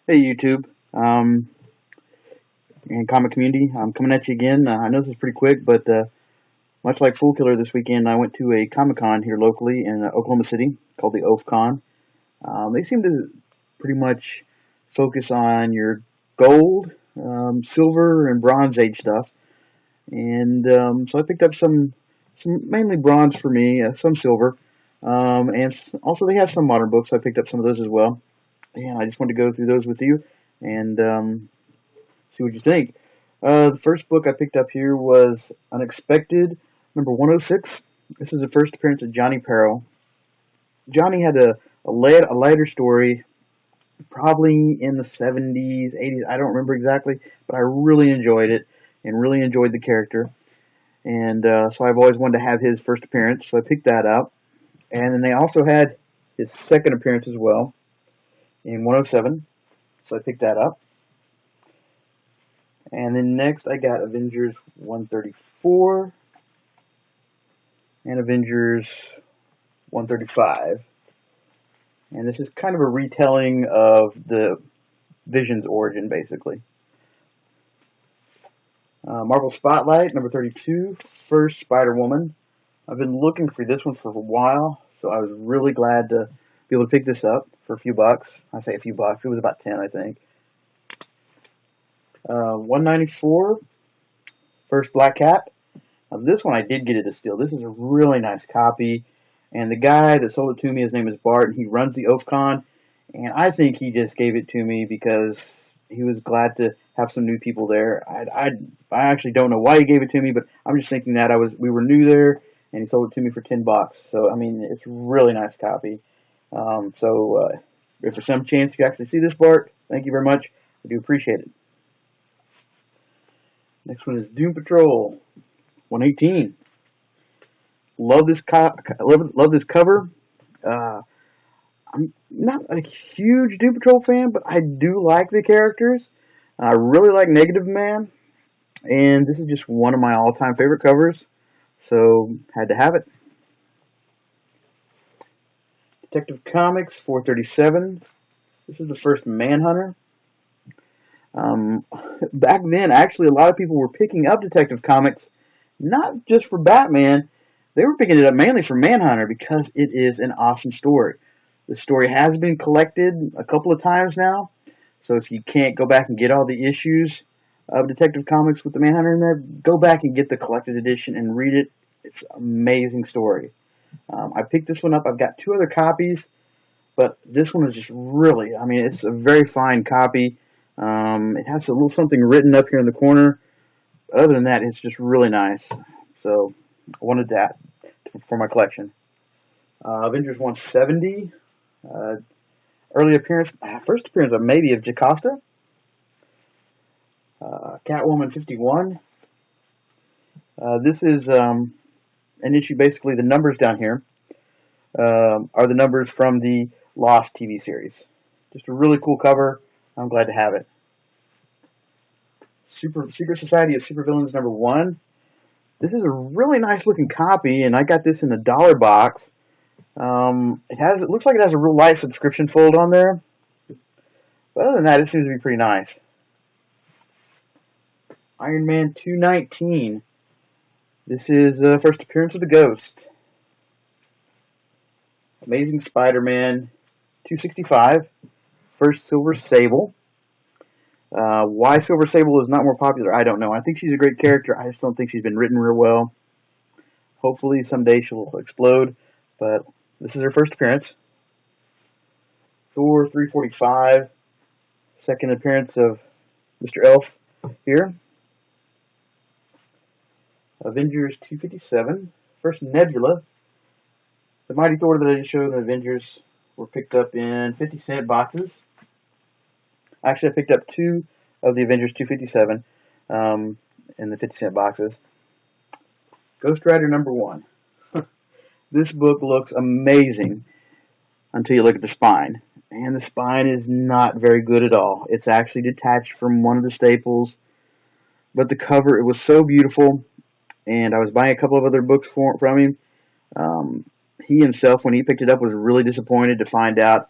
Hey YouTube, and comic community, I'm coming at you again. I know this is pretty quick, but much like Fool Killer this weekend, I went to a Comic Con here locally in Oklahoma City called the Oafcon. They seem to pretty much focus on your gold, silver, and bronze age stuff, and so I picked up some mainly bronze for me, some silver, and also they have some modern books. So I picked up some of those as well. And I just wanted to go through those with you and see what you think. The first book I picked up here was Unexpected, number 106. This is the first appearance of Johnny Peril. Johnny had a lighter story, probably in the 70s, 80s. I don't remember exactly, but I really enjoyed it and really enjoyed the character. And so I've always wanted to have his first appearance, so I picked that up. And then they also had his second appearance as well in 107, so I picked that up. And then next I got Avengers 134 and Avengers 135. And this is kind of a retelling of the Vision's origin, basically. Marvel Spotlight, number 32, first Spider-Woman. I've been looking for this one for a while, so I was really glad to be able to pick this up for a few bucks. I say a few bucks, it was about 10, I think. 194, first Black Cat. Now, this one I did get it a steal. This is a really nice copy, and the guy that sold it to me, his name is Bart, and he runs the Oafcon, and I think he just gave it to me because he was glad to have some new people there. I actually don't know why he gave it to me, but I'm just thinking that we were new there, and he sold it to me for $10. So I mean, it's a really nice copy. If for some chance you actually see this, Bart, thank you very much. I do appreciate it. Next one is Doom Patrol 118. Love this cover. Uh, I'm not a huge Doom Patrol fan, but I do like the characters. I really like Negative Man, and this is just one of my all-time favorite covers, so had to have it. Detective Comics 437. This is the first Manhunter. Um, Back then, actually, a lot of people were picking up Detective Comics, not just for Batman. They were picking it up mainly for Manhunter because it is an awesome story. The story has been collected a couple of times now, so if you can't go back and get all the issues of Detective Comics with the Manhunter in there, go back and get the collected edition and read it. It's an amazing story. I picked this one up. I've got two other copies, but this one is just really, I mean, it's a very fine copy. It has a little something written up here in the corner. Other than that, it's just really nice. So I wanted that for my collection. Avengers 170. Early appearance, first appearance of maybe of Jocasta. Catwoman 51. This is an issue, basically the numbers down here are the numbers from the Lost TV series. Just a really cool cover. I'm glad to have it. Secret Society of Supervillains number 1. This is a really nice looking copy, and I got this in a dollar box. It looks like it has a real life subscription fold on there. But other than that, it seems to be pretty nice. Iron Man 219. This is the first appearance of the Ghost. Amazing Spider-Man 265. First Silver Sable. Why Silver Sable is not more popular, I don't know. I think she's a great character. I just don't think she's been written real well. Hopefully someday she'll explode, but this is her first appearance. Thor 345. Second appearance of Mr. Elf here. Avengers 257. First Nebula. The Mighty Thor that I just showed in the Avengers were picked up in 50-cent boxes. Actually, I picked up two of the Avengers 257 in the 50-cent boxes. Ghost Rider number 1. This book looks amazing until you look at the spine. And the spine is not very good at all. It's actually detached from one of the staples. But the cover, it was so beautiful. And I was buying a couple of other books from him. He himself, when he picked it up, was really disappointed to find out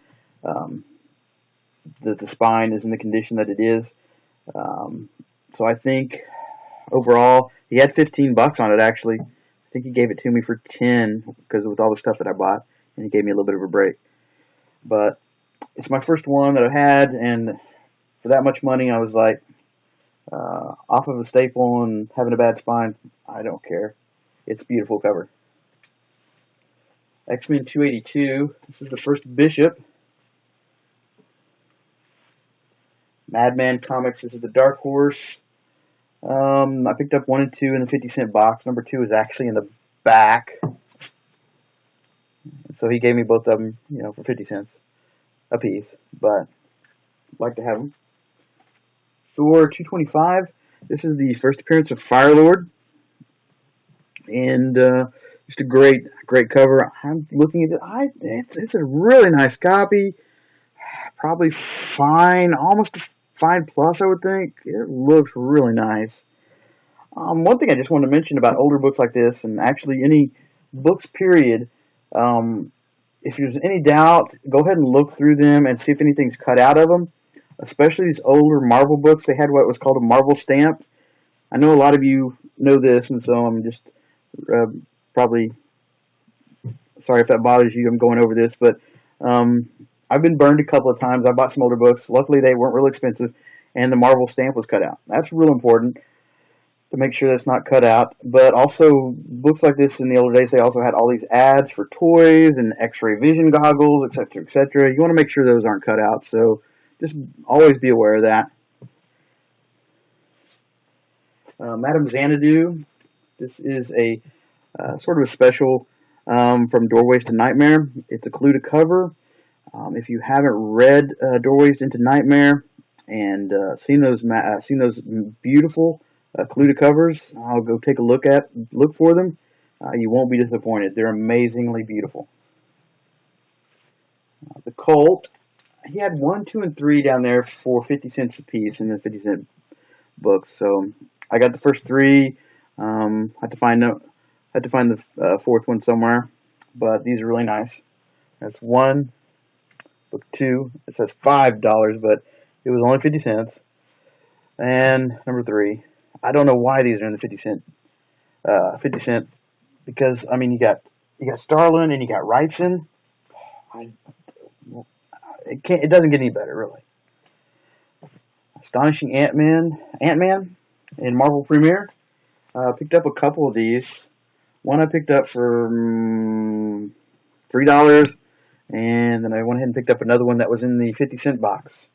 that the spine is in the condition that it is. Um, so I think overall he had $15 on it actually. I think he gave it to me for 10 because with all the stuff that I bought, and he gave me a little bit of a break. But it's my first one that I've had, and for that much money, I was like, off of a staple and having a bad spine, I don't care. It's a beautiful cover. X-Men 282. This is the first Bishop. Madman Comics. This is the Dark Horse. I picked up 1 and 2 in the 50-cent box. Number 2 is actually in the back. So he gave me both of them, for 50 cents a piece. But I'd like to have them. Thor 225. This is the first appearance of Firelord. And just a great cover. I'm looking at it. It's a really nice copy. Probably fine, almost a fine plus, I would think. It looks really nice. One thing I just wanted to mention about older books like this, and actually any books, period, if there's any doubt, go ahead and look through them and see if anything's cut out of them. Especially these older Marvel books, they had what was called a Marvel stamp. I know a lot of you know this, and so I'm just probably sorry if that bothers you. I'm going over this, but I've been burned a couple of times. I bought some older books. Luckily, they weren't real expensive, and the Marvel stamp was cut out. That's real important to make sure that's not cut out. But also, books like this in the older days, they also had all these ads for toys and X-ray vision goggles, etc., etc. You want to make sure those aren't cut out, so just always be aware of that. Madame Xanadu. This is a sort of a special from Doorways to Nightmare. It's a clue to cover. If you haven't read Doorways into Nightmare and seen those beautiful clue to covers, I'll go take a look for them. You won't be disappointed. They're amazingly beautiful. The Cult. He had 1, 2, and 3 down there for 50 cents a piece in the 50-cent books. So I got the first 3. Had to find the fourth one somewhere, but these are really nice. That's 1. Book 2. It says $5, but it was only 50 cents. And number 3. I don't know why these are in the 50 cent, because I mean you got Starlin and you got Wrightson. It doesn't get any better, really. Astonishing Ant-Man in Marvel Premiere. Picked up a couple of these. One I picked up for $3, and then I went ahead and picked up another one that was in the 50-cent box.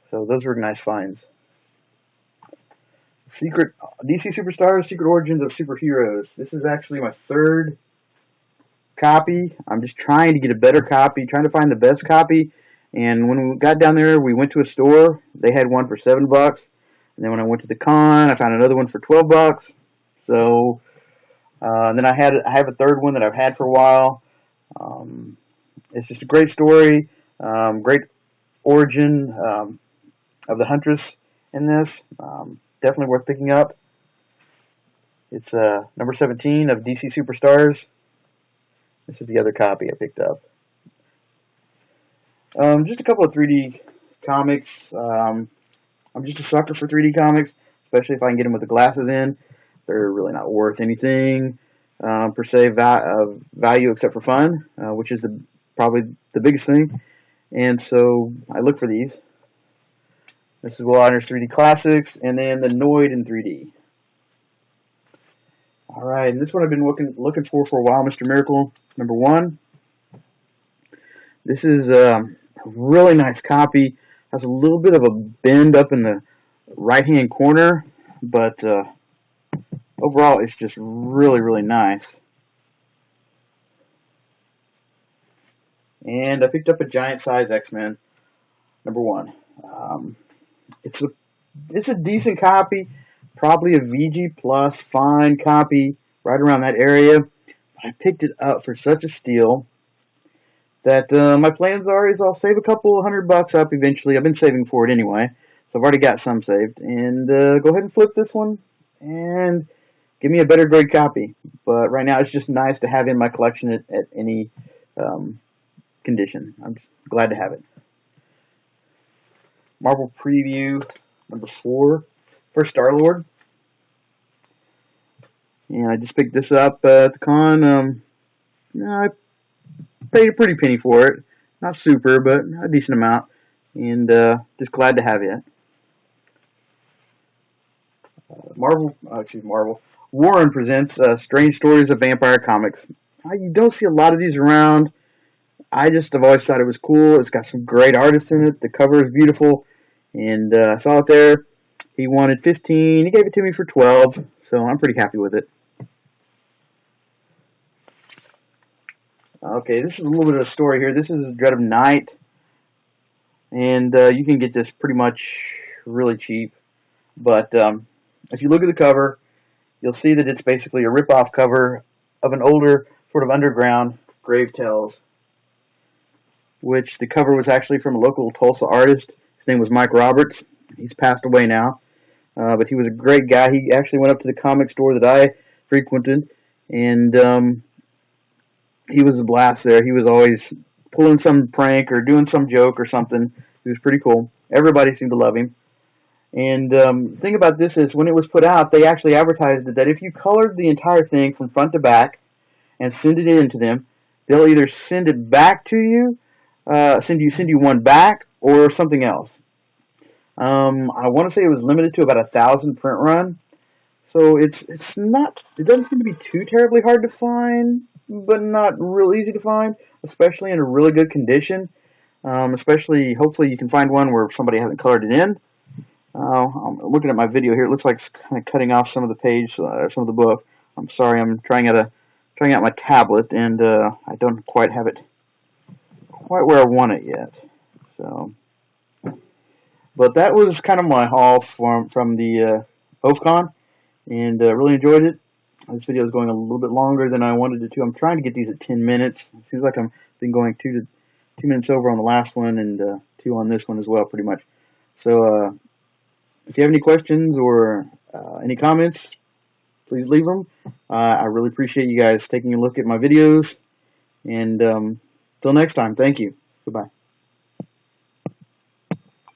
So those were nice finds. Secret DC Superstars, Secret Origins of Superheroes. This is actually my 3rd copy. I'm just trying to get a better copy, trying to find the best copy. And when we got down there, we went to a store. They had one for $7. And then when I went to the con, I found another one for $12. So then I have a 3rd one that I've had for a while. It's just a great story, great origin of the Huntress in this. Definitely worth picking up. It's number 17 of DC Superstars. This is the other copy I picked up. Just a couple of 3D comics. I'm just a sucker for 3D comics, especially if I can get them with the glasses in. They're really not worth anything per se value except for fun, which is probably the biggest thing. And so I look for these. This is Will Eisner's 3D Classics, and then the Noid in 3D. All right, and this one I've been looking for a while. Mr. Miracle number 1. This is a really nice copy. Has a little bit of a bend up in the right-hand corner, but overall it's just really, really nice. And I picked up a giant size X-Men number 1. It's a decent copy, probably a VG plus fine copy, right around that area. I picked it up for such a steal that my plans is I'll save a couple $100 up eventually. I've been saving for it anyway, so I've already got some saved. And go ahead and flip this one and give me a better grade copy. But right now it's just nice to have in my collection at any condition. I'm just glad to have it. Marvel Preview number 4 for Star-Lord. And I just picked this up at the con. I paid a pretty penny for it. Not super, but a decent amount. And just glad to have it. Marvel. Warren presents Strange Stories of Vampire Comics. You don't see a lot of these around. I just have always thought it was cool. It's got some great artists in it. The cover is beautiful. And I saw it there. He wanted 15. He gave it to me for 12. So I'm pretty happy with it. Okay, this is a little bit of a story here. This is Dread of Night. And you can get this pretty much really cheap. But if you look at the cover, you'll see that it's basically a rip-off cover of an older sort of underground Grave Tales, which the cover was actually from a local Tulsa artist. His name was Mike Roberts. He's passed away now, but he was a great guy. He actually went up to the comic store that I frequented, and he was a blast there. He was always pulling some prank or doing some joke or something. He was pretty cool. Everybody seemed to love him. And the thing about this is, when it was put out, they actually advertised it that if you colored the entire thing from front to back and send it in to them, they'll either send it back to you, send you one back, or something else. I want to say it was limited to about 1,000 print run, so it doesn't seem to be too terribly hard to find, but not real easy to find, especially in a really good condition. Hopefully you can find one where somebody hasn't colored it in. I'm looking at my video here. It looks like it's kind of cutting off some of the page, some of the book. I'm sorry. I'm trying out my tablet, and I don't quite have it quite where I want it yet. So, but that was kind of my haul from the Oafcon, and really enjoyed it. This video is going a little bit longer than I wanted it to. I'm trying to get these at 10 minutes. It seems like I've been going 2 minutes over on the last one, and 2 on this one as well, pretty much. So, if you have any questions or any comments, please leave them. I really appreciate you guys taking a look at my videos. And till next time, thank you. Goodbye.